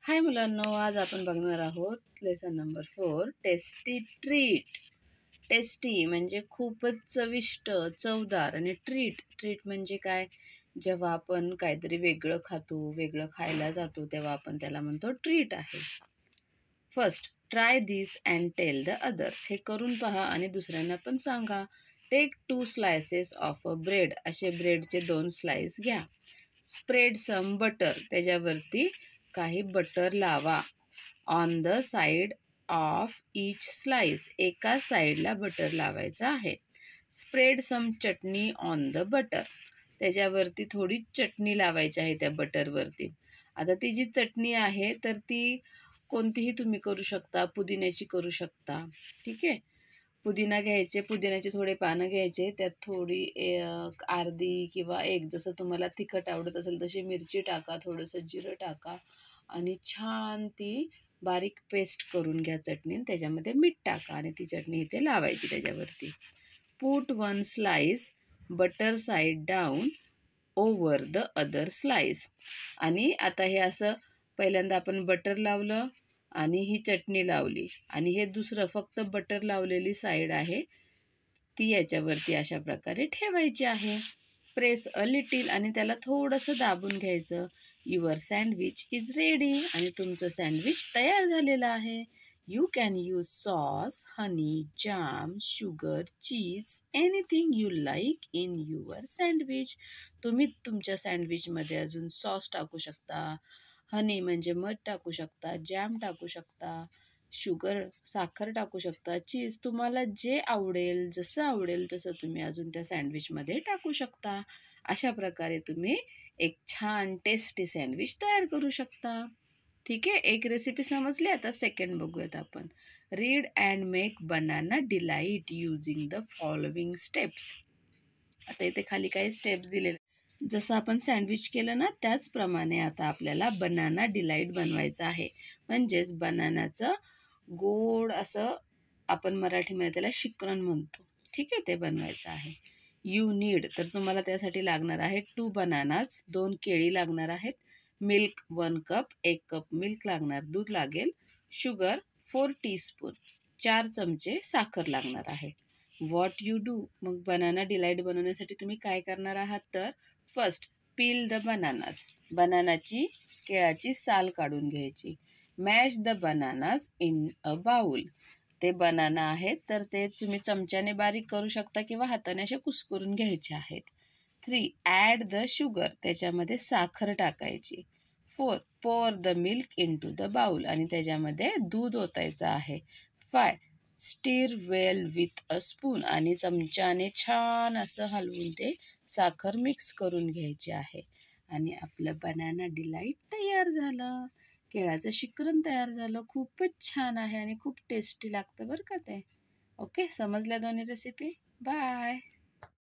हाय मुलांनो, आज आपण बघणार आहोत lesson number 4 tasty treat. Tasty म्हणजे खूपच चविष्ट, चवदार आणि ट्रीट ट्रीट म्हणजे काय? जेव्हा आपण काहीतरी वेगळं खातो, वेगळं खायला जातो तेव्हा आपण त्याला म्हणतो ट्रीट आहे. First try this and tell the others. हे करून पहा आणि दुसऱ्यांना पण सांगा. Take 2 slices of a bread. असे ब्रेडचे 2 स्लाइस घ्या. Spread some butter. त्याच्यावरती काही बटर लावा. On the side of each slice. एका साईडला बटर लावायचं आहे. Spread some chutney on the butter. त्याच्यावरती थोडी चटणी लावायची आहे त्या बटरवरती. आता ती जी चटणी आहे तर ती कोणतीही तुम्ही करू शकता. पुदिन्याची करू शकता. ठीक आहे. पुदिना घ्यायचे, पुदिन्याचे थोडे पानं घ्यायचे, त्यात थोडी अर्धी किंवा एक जसं तुम्हाला तिखट आवडत असेल तशी मिरची टाका, थोडंसं जिरं टाका आणि छान ती बारीक पेस्ट करून घ्या चटणी. त्याच्यामध्ये मीठ टाका आणि ती चटणी इथे लावायची त्याच्यावरती. Put 1 slice butter side down over the other slice. आणि आता हे असं पहिल्यांदा आपण बटर लावलं आणि ही चटणी लावली आणि हे दुसरं फक्त बटर लावलेली साईड आहे ती याच्यावरती अशा प्रकारे ठेवायची आहे. प्रेस अ लिटिल आणि त्याला थोडंसं दाबून घ्यायचं. Your sandwich is ready. आणि तुमचं सँडविच तयार झालेलं आहे. You can use sauce, honey, jam, sugar, cheese, anything you like in your sandwich. तुम्ही तुमच्या सँडविचमध्ये अजून सॉस टाकू शकता, हनी म्हणजे मध टाकू शकता, जॅम टाकू शकता, शुगर साखर टाकू शकता, चीज तुम्हाला जे आवडेल, जसं आवडेल तसं तुम्ही अजून त्या सँडविचमध्ये टाकू शकता. अशा प्रकारे तुम्ही एक छान टेस्टी सँडविच तयार करू शकता. ठीक आहे. एक रेसिपी समजली. आता सेकंड बघूयात आपण. Read and make banana delight using the following steps. आता इथे खाली काही स्टेप्स दिलेले. जसं आपण सँडविच केलं ना त्याचप्रमाणे आता आपल्याला बनाना डिलाईट बनवायचं आहे. म्हणजेच बनानाचं गोड असं आपण मराठीमध्ये त्याला शिकरण म्हणतो. ठीक आहे. ते बनवायचं आहे. यू नीड तर तुम्हाला त्यासाठी लागणार आहे 2 बनानाज, 2 केळी लागणार आहेत. मिल्क 1 कप, 1 कप मिल्क लागणार, दूध लागेल. शुगर 4 टीस्पून, 4 चमचे साखर लागणार आहे. What you do. मग बनाना डिलाईट बनवण्यासाठी तुम्ही काय करणार आहात तर फर्स्ट पील द बनानाज. बनानाची केळाची साल काढून घ्यायची. Mash the bananas in a bowl. ते बनाना आहेत तर ते तुम्ही चमच्याने बारीक करू शकता किंवा हाताने असे कुस्करून घ्यायचे आहेत. 3 ॲड द शुगर. त्याच्यामध्ये साखर टाकायची. 4 pour the milk into the bowl. आणि त्याच्यामध्ये दूध ओतायचं आहे. 5 stir well with a spoon. आणि चमच्याने छान असं हलवून ते साखर मिक्स करून घ्यायची आहे. आणि आपलं बनाना डिलाईट तयार झालं. केळाचं शिकरण तयार झालं. खूपच छान आहे आणि खूप टेस्टी लागतं बरं का ते. ओके. समजल्या दोन्ही रेसिपी. बाय.